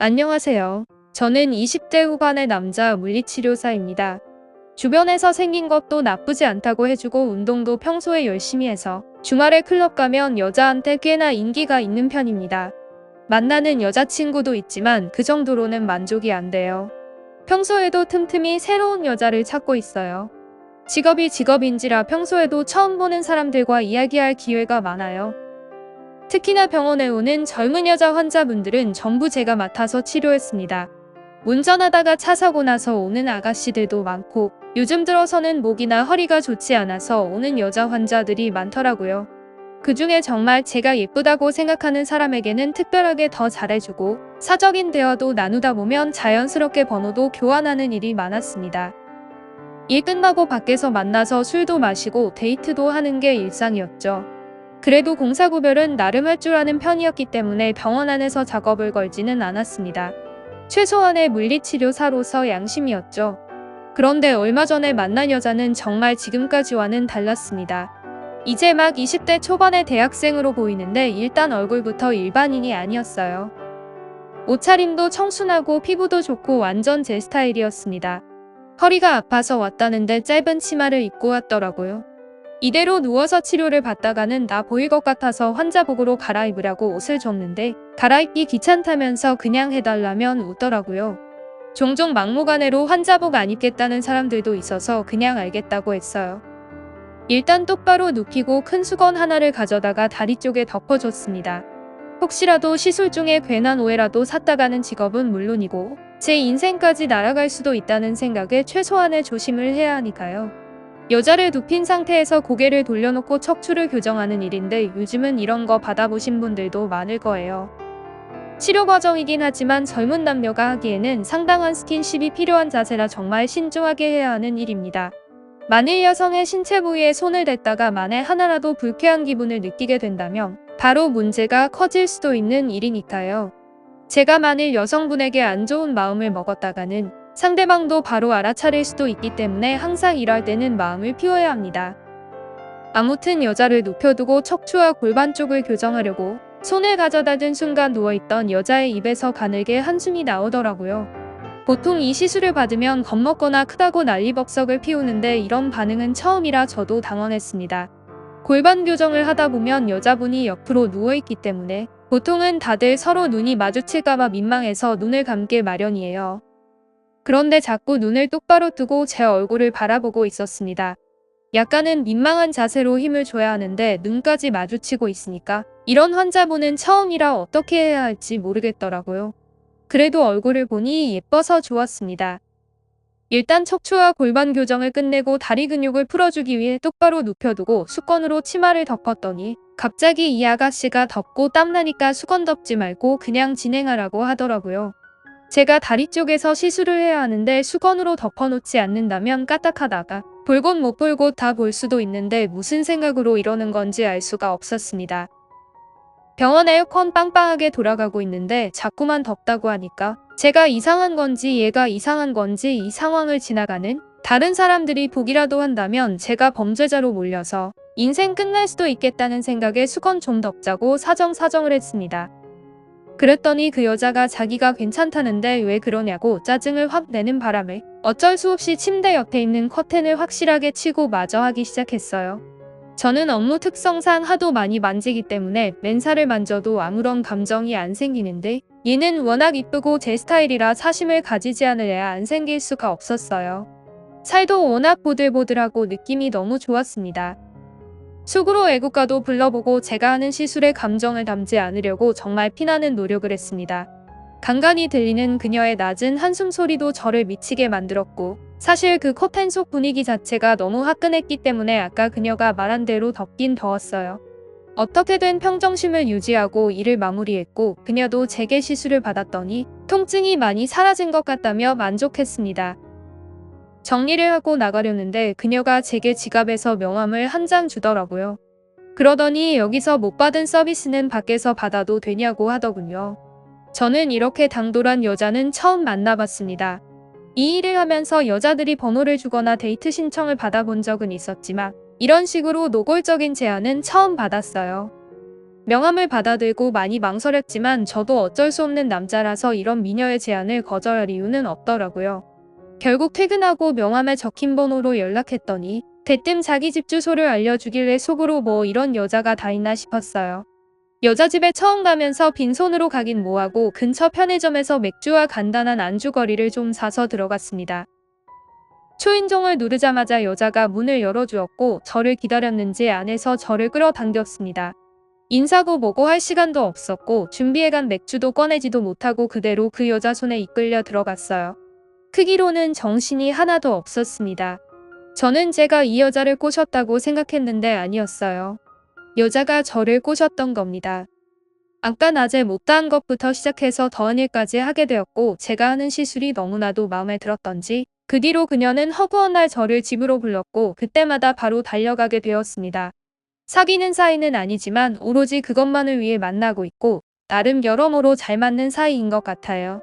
안녕하세요. 저는 20대 후반의 남자 물리치료사입니다. 주변에서 생긴 것도 나쁘지 않다고 해주고 운동도 평소에 열심히 해서 주말에 클럽 가면 여자한테 꽤나 인기가 있는 편입니다. 만나는 여자친구도 있지만 그 정도로는 만족이 안 돼요. 평소에도 틈틈이 새로운 여자를 찾고 있어요. 직업이 직업인지라 평소에도 처음 보는 사람들과 이야기할 기회가 많아요. 특히나 병원에 오는 젊은 여자 환자분들은 전부 제가 맡아서 치료했습니다. 운전하다가 차 사고 나서 오는 아가씨들도 많고 요즘 들어서는 목이나 허리가 좋지 않아서 오는 여자 환자들이 많더라고요. 그중에 정말 제가 예쁘다고 생각하는 사람에게는 특별하게 더 잘해주고 사적인 대화도 나누다 보면 자연스럽게 번호도 교환하는 일이 많았습니다. 일 끝나고 밖에서 만나서 술도 마시고 데이트도 하는 게 일상이었죠. 그래도 공사구별은 나름 할 줄 아는 편이었기 때문에 병원 안에서 작업을 걸지는 않았습니다. 최소한의 물리치료사로서 양심이었죠. 그런데 얼마 전에 만난 여자는 정말 지금까지와는 달랐습니다. 이제 막 20대 초반의 대학생으로 보이는데 일단 얼굴부터 일반인이 아니었어요. 옷차림도 청순하고 피부도 좋고 완전 제 스타일이었습니다. 허리가 아파서 왔다는데 짧은 치마를 입고 왔더라고요. 이대로 누워서 치료를 받다가는 나 보일 것 같아서 환자복으로 갈아입으라고 옷을 줬는데 갈아입기 귀찮다면서 그냥 해달라면 웃더라고요. 종종 막무가내로 환자복 안 입겠다는 사람들도 있어서 그냥 알겠다고 했어요. 일단 똑바로 눕히고 큰 수건 하나를 가져다가 다리 쪽에 덮어줬습니다. 혹시라도 시술 중에 괜한 오해라도 샀다가는 직업은 물론이고 제 인생까지 날아갈 수도 있다는 생각에 최소한의 조심을 해야 하니까요. 여자를 눕힌 상태에서 고개를 돌려놓고 척추를 교정하는 일인데 요즘은 이런 거 받아보신 분들도 많을 거예요. 치료 과정이긴 하지만 젊은 남녀가 하기에는 상당한 스킨십이 필요한 자세라 정말 신중하게 해야 하는 일입니다. 만일 여성의 신체 부위에 손을 댔다가 만에 하나라도 불쾌한 기분을 느끼게 된다면 바로 문제가 커질 수도 있는 일이니까요. 제가 만일 여성분에게 안 좋은 마음을 먹었다가는 상대방도 바로 알아차릴 수도 있기 때문에 항상 일할 때는 마음을 피워야 합니다. 아무튼 여자를 눕혀두고 척추와 골반 쪽을 교정하려고 손을 가져다 든 순간 누워있던 여자의 입에서 가늘게 한숨이 나오더라고요. 보통 이 시술을 받으면 겁먹거나 크다고 난리벅석을 피우는데 이런 반응은 처음이라 저도 당황했습니다. 골반 교정을 하다 보면 여자분이 옆으로 누워있기 때문에 보통은 다들 서로 눈이 마주칠까봐 민망해서 눈을 감게 마련이에요. 그런데 자꾸 눈을 똑바로 뜨고 제 얼굴을 바라보고 있었습니다. 약간은 민망한 자세로 힘을 줘야 하는데 눈까지 마주치고 있으니까 이런 환자분은 처음이라 어떻게 해야 할지 모르겠더라고요. 그래도 얼굴을 보니 예뻐서 좋았습니다. 일단 척추와 골반 교정을 끝내고 다리 근육을 풀어주기 위해 똑바로 눕혀두고 수건으로 치마를 덮었더니 갑자기 이 아가씨가 덥고 땀나니까 수건 덮지 말고 그냥 진행하라고 하더라고요. 제가 다리 쪽에서 시술을 해야 하는데 수건으로 덮어놓지 않는다면 까딱하다가 볼 곳 못 볼 곳 다 볼 수도 있는데 무슨 생각으로 이러는 건지 알 수가 없었습니다. 병원 에어컨 빵빵하게 돌아가고 있는데 자꾸만 덥다고 하니까 제가 이상한 건지 얘가 이상한 건지 이 상황을 지나가는 다른 사람들이 보기라도 한다면 제가 범죄자로 몰려서 인생 끝날 수도 있겠다는 생각에 수건 좀 덮자고 사정을 했습니다. 그랬더니 그 여자가 자기가 괜찮다는데 왜 그러냐고 짜증을 확 내는 바람에 어쩔 수 없이 침대 옆에 있는 커튼을 확실하게 치고 마저 하기 시작했어요. 저는 업무 특성상 하도 많이 만지기 때문에 맨살을 만져도 아무런 감정이 안 생기는데 얘는 워낙 이쁘고 제 스타일이라 사심을 가지지 않으려 안 생길 수가 없었어요. 살도 워낙 보들보들하고 느낌이 너무 좋았습니다. 속으로 애국가도 불러보고 제가 하는 시술에 감정을 담지 않으려고 정말 피나는 노력을 했습니다. 간간히 들리는 그녀의 낮은 한숨 소리도 저를 미치게 만들었고 사실 그 커튼 속 분위기 자체가 너무 화끈했기 때문에 아까 그녀가 말한 대로 덥긴 더웠어요. 어떻게든 평정심을 유지하고 일을 마무리했고 그녀도 제게 시술을 받았더니 통증이 많이 사라진 것 같다며 만족했습니다. 정리를 하고 나가려는데 그녀가 제게 지갑에서 명함을 한 장 주더라고요. 그러더니 여기서 못 받은 서비스는 밖에서 받아도 되냐고 하더군요. 저는 이렇게 당돌한 여자는 처음 만나봤습니다. 이 일을 하면서 여자들이 번호를 주거나 데이트 신청을 받아본 적은 있었지만 이런 식으로 노골적인 제안은 처음 받았어요. 명함을 받아들고 많이 망설였지만 저도 어쩔 수 없는 남자라서 이런 미녀의 제안을 거절할 이유는 없더라고요. 결국 퇴근하고 명함에 적힌 번호로 연락했더니 대뜸 자기 집 주소를 알려주길래 속으로 뭐 이런 여자가 다 있나 싶었어요. 여자 집에 처음 가면서 빈손으로 가긴 뭐하고 근처 편의점에서 맥주와 간단한 안주거리를 좀 사서 들어갔습니다. 초인종을 누르자마자 여자가 문을 열어주었고 저를 기다렸는지 안에서 저를 끌어당겼습니다. 인사고 뭐고 할 시간도 없었고 준비해간 맥주도 꺼내지도 못하고 그대로 그 여자 손에 이끌려 들어갔어요. 크기로는 정신이 하나도 없었습니다. 저는 제가 이 여자를 꼬셨다고 생각했는데 아니었어요. 여자가 저를 꼬셨던 겁니다. 아까 낮에 못다한 것부터 시작해서 더한 일까지 하게 되었고 제가 하는 시술이 너무나도 마음에 들었던지 그 뒤로 그녀는 허구한 날 저를 집으로 불렀고 그때마다 바로 달려가게 되었습니다. 사귀는 사이는 아니지만 오로지 그것만을 위해 만나고 있고 나름 여러모로 잘 맞는 사이인 것 같아요.